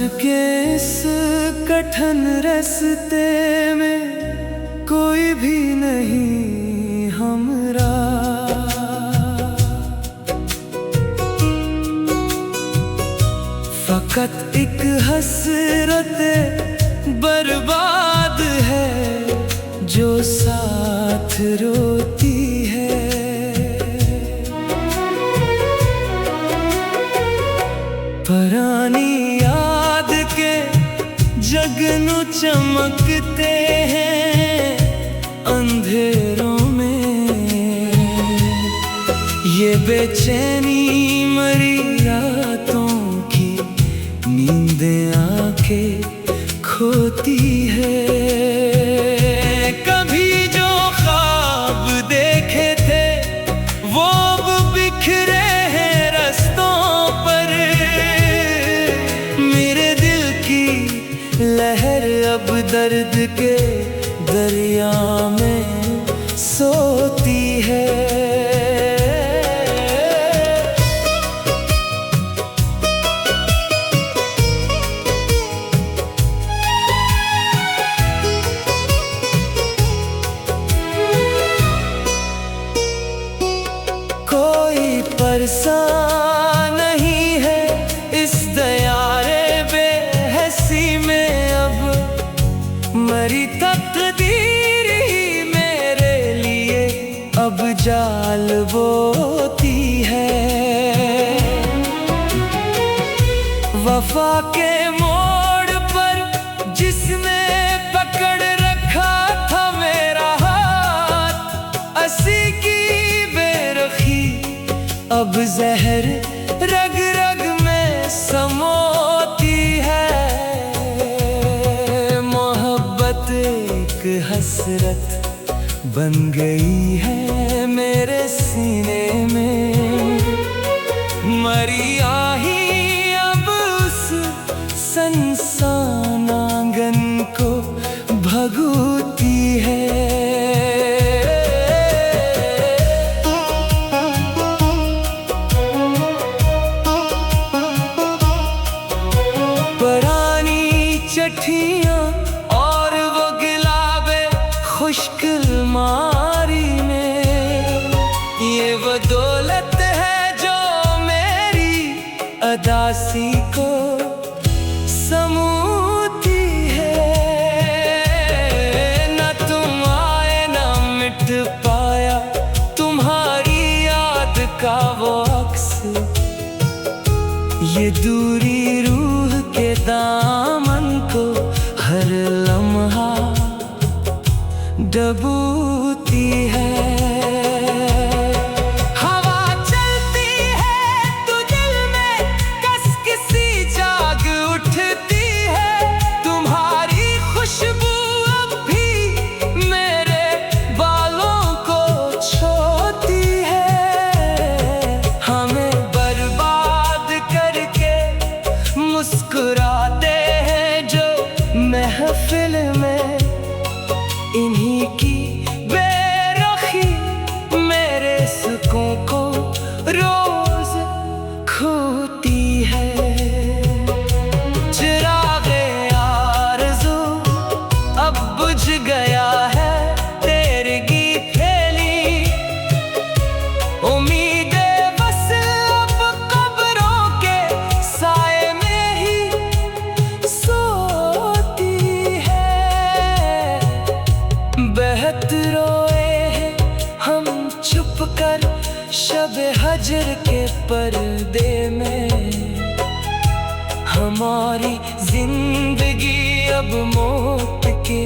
सफर के इस कठिन रास्ते में कोई भी नहीं हमरा। फकत एक हसरत बर्बाद है जो साथ रोती है। पुरानी याद के जगनू चमकते हैं अंधेरों में। ये बेचैनी मरी रातों की नींदें आके खोती है। कभी जो ख्वाब देखे थे वो अब बिखरे हैं रास्तों पर। मेरे दिल की लहर अब दर्द के दरिया में सोती है। परेशान नहीं है इस दयारे बेहसी में अब। मरी तकदीर ही मेरे लिए अब जाल बोती है। वफा के मोड़ पर जिसने पकड़ रखा था मेरा हाथ, असी की बेरखी अब जहर रग रग में समोती है। मोहब्बत एक हसरत बन गई है मेरे सीने में। मरी आही अब उस संसान आंगन को भगोती है। चिट्ठियां और वो गिलाबे खुश्क अलमारी में, ये वो दौलत है जो मेरी अदासी को समूती है। न तुम आए न मिट पाया तुम्हारी याद का वो अक्स। ये दूरी रूह के दामन को हर लम्हा डबूती है। हवा चलती है तो दिल में कसकसी जाग उठती है। तुम्हारी खुशबू अब भी मेरे बालों को छोती है। हमें बर्बाद करके मुस्कुराते हैं जो महफिल में, इन्हीं की बेरुखी मेरे सुकून को रोज खोती है। चिरागे आरज़ू अब बुझ गया है तेरे गीत फैली। उम्मीदें बस अब कब्रों के साए में ही सोती है। बहत रोए हैं हम छुप कर शब हजर के पर्दे में। हमारी जिंदगी अब मौत के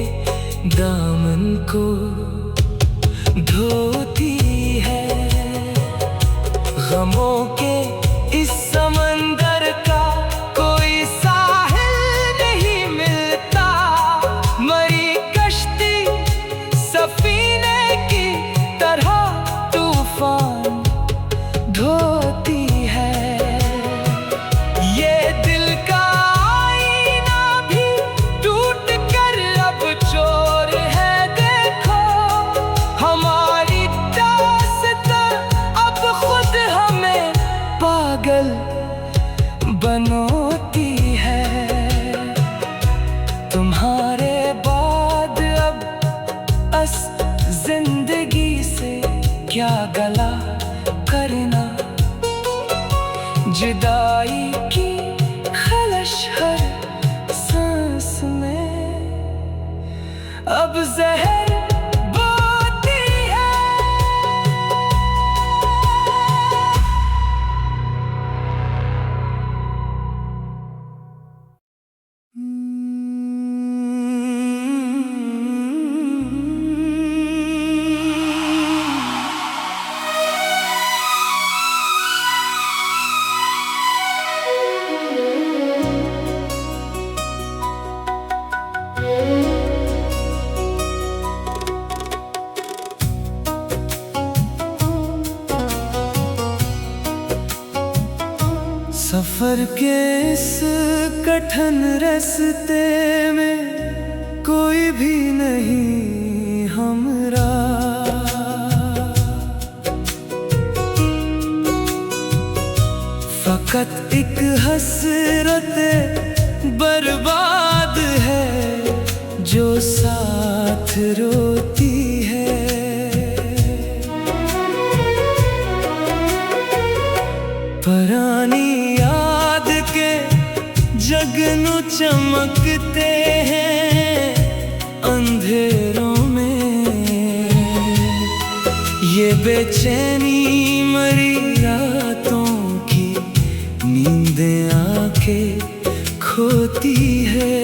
दामन को धोती है। गमों के इस समंदर का कोई साहिल नहीं मिलता। मरी कश्ती सफीने की तरह तूफान ढोती है। ये दिल का आईना भी टूट कर अब चोर है देखो। हमारी दास्तां अब खुद हमें तुम्हारे बाद अब अस जिंदगी से क्या गला करना। जुदाई की खलश हर सांस में अब जहर बोती है। सफर के इस कठिन रास्ते में कोई भी नहीं हमरा। फकत एक हसरत बर्बाद है जो साथ रोती है। पुरानी याद के जगनू चमकते हैं अंधेरों में। ये बेचैनी मरी रातों की नींदें आके खोती है।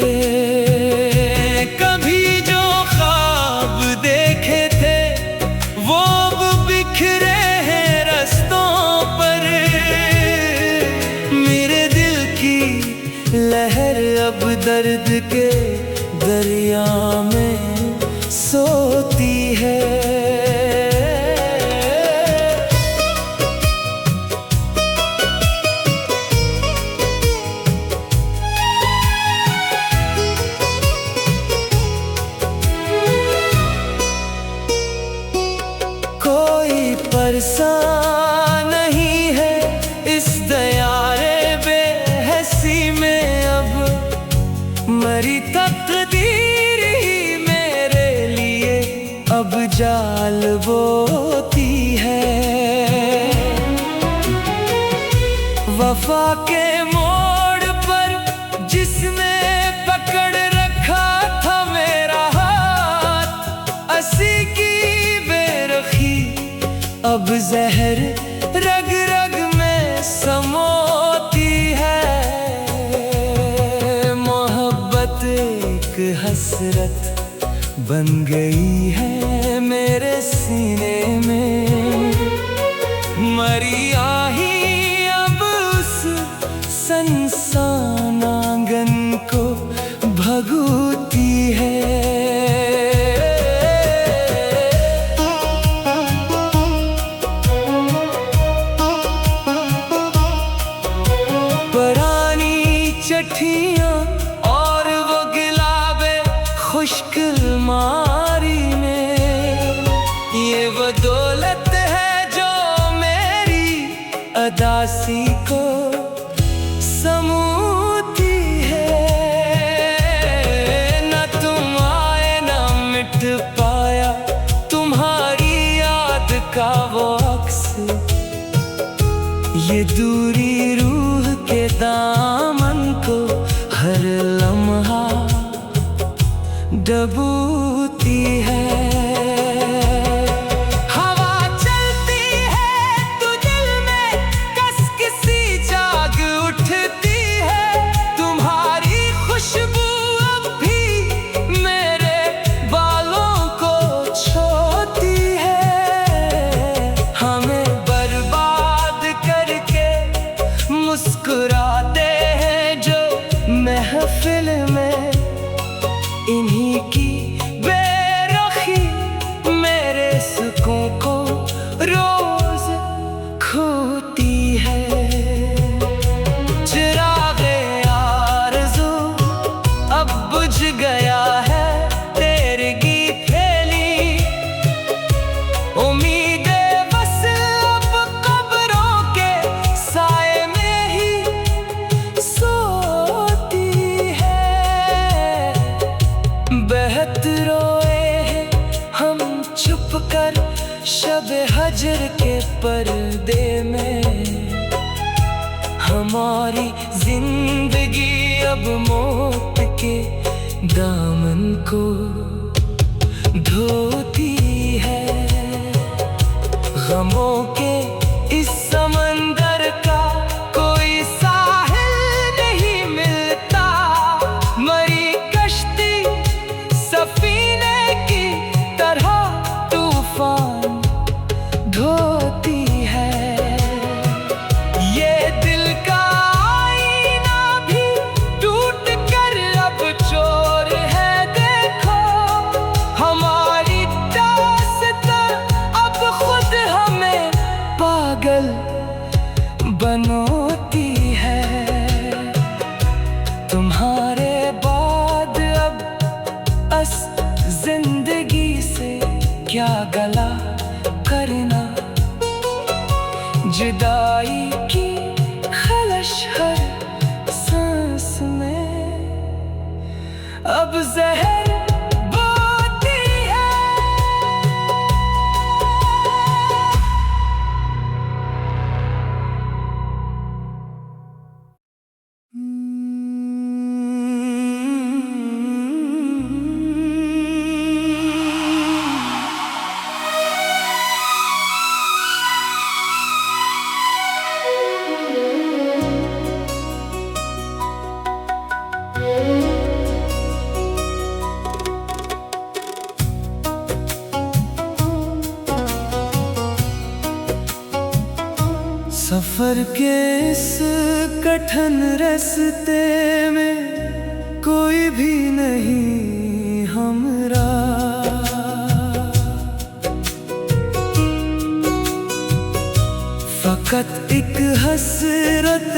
कभी जो ख्वाब देखे थे वो अब बिखरे हैं रास्तों पर। मेरे दिल की लहर अब दर्द के दरिया में सोती है। कोई परेशान नहीं है इस दयारे बेहसी में अब। मरी तकदीर ही मेरे लिए अब जाल बोती है। वफा के मोड़ पर जिसने पकड़ रखा था मेरा हाथ, असी की बेरखी अब जहर रग रग में समोती है। मोहब्बत एक हसरत बन गई है मेरे सीने में। मरी आही अब उस संसान आंगन को भगोती है। चिट्ठियां और वो गिलाबे खुश्क अलमारी में, ये वो दौलत है जो मेरी अदासी को समूती है। न तुम आए न मिट पाया तुम्हारी याद का वो अक्स। ये दूरी रूह के दामन को हर लम्हा डबूती है। हवा चलती है तो दिल में कसकसी जाग उठती है। तुम्हारी खुशबू अब भी मेरे बालों को छोती है। हमें बर्बाद करके मुस्कुराते हैं जो महफिल में, इन्हीं की बेरुखी मेरे सुकून को रोज खोती है। चिरागे आरज़ू अब बुझ गया है तेरे गीत फैली। उम्मीदें बस अब कब्रों के साए में ही सोती है। बहत रोए हैं हम छुप कर शब हजर के पर्दे में। हमारी जिंदगी अब मौत के दामन को धोती है। गमों के इस समंदर का कोई साहिल नहीं मिलता। मरी कश्ती सफीने की तरह तूफान ढोती है। ये दिल का आईना भी टूट कर अब चोर है। देखो हमारी दास्तां अब खुद हमें पागल बनोती है। तुम्हारे बाद अब अस जिंदगी से क्या गला करना। जुदाई की खलश हर सांस में अब जहर बोती है। सफर के इस कठिन रास्ते में कोई भी नहीं हमरा। फकत एक हसरत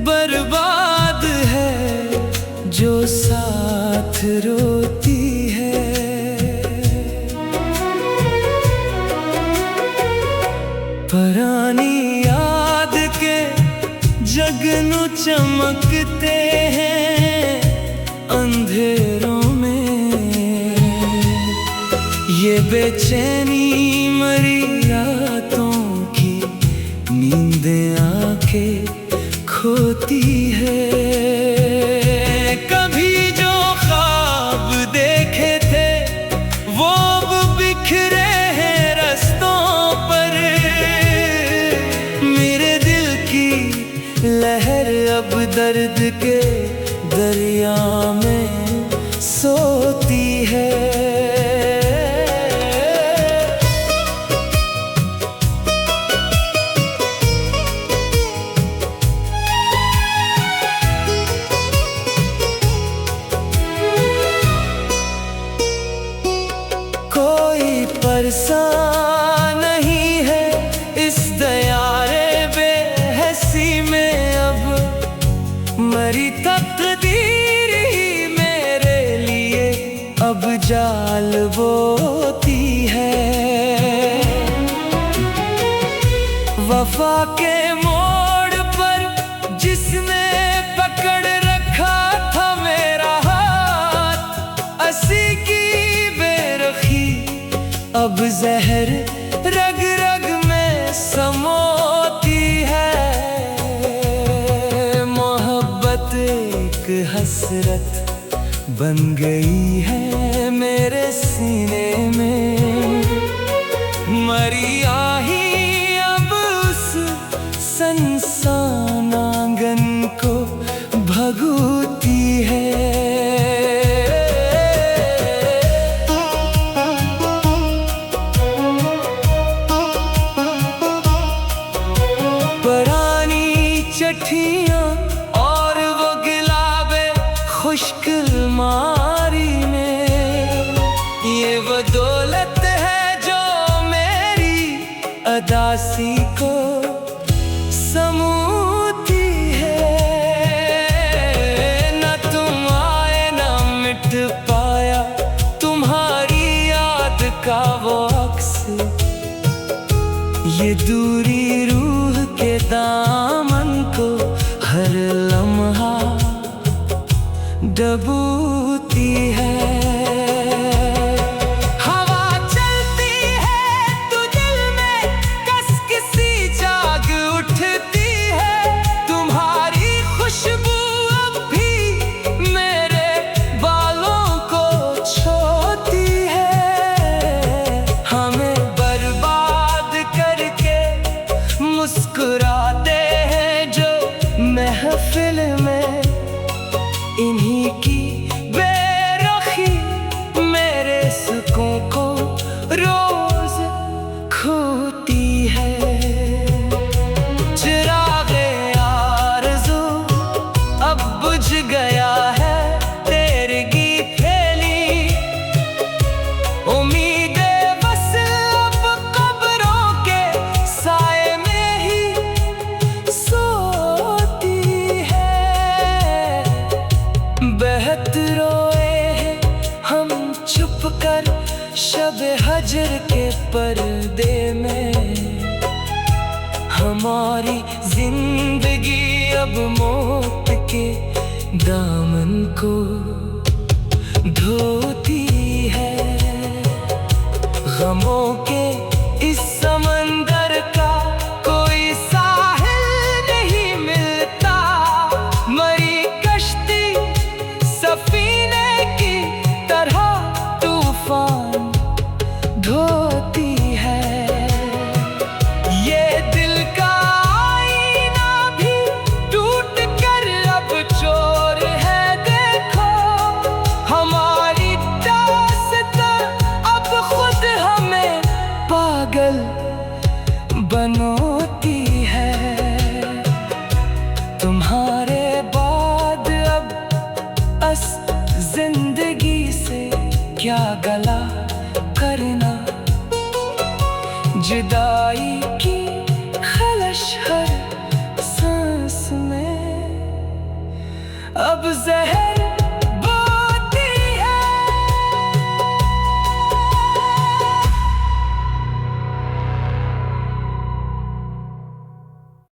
बर्बाद है जो साथ रोती है। पुरानी याद के जगनू चमकते हैं अंधेरों में। ये बेचैनी मरी रातों की नींदें आंखें खोती है। कभी जो ख्वाब देखे थे वो अब बिखरे हैं रस्तों पर। मेरे दिल की लहर अब दर्द के दरिया में सोती है। कोई परेशान नहीं है इस दयारे बेहसी में। अब मरी तकदीर ही मेरे लिए अब जाल बोती है। वफा के मोड़ पर जिसने पकड़ रखा था मेरा हाथ। असी की अब जहर रग रग में समोती है। मोहब्बत एक हसरत बन गई है मेरे सीने में। मरी आही अब उस संसान आंगन को भगोती है। चिट्ठियां और वो गुलाबे खुश्क अलमारी में। ये वो दौलत है जो मेरी अदासी को समूती है। न तुम आए न मिट पाया तुम्हारी याद का वो अक्स। ये दूरी रूह के दामन को हर लम्हा डबूती है। शब हजर के पर्दे में हमारी जिंदगी अब मौत के दामन को धोती है। गमों के इस समंदर का कोई साहिल नहीं मिलता। मरी कश्ती सफीने की तरह तूफान ढोती है। ये दिल का आईना भी टूट कर अब चोर है। देखो हमारी दास्तां अब खुद हमें पागल बनोती है। तुम्हारे बाद अब अस जिंदगी से क्या गला करना। जुदाई की खलश हर सांस में अब जहर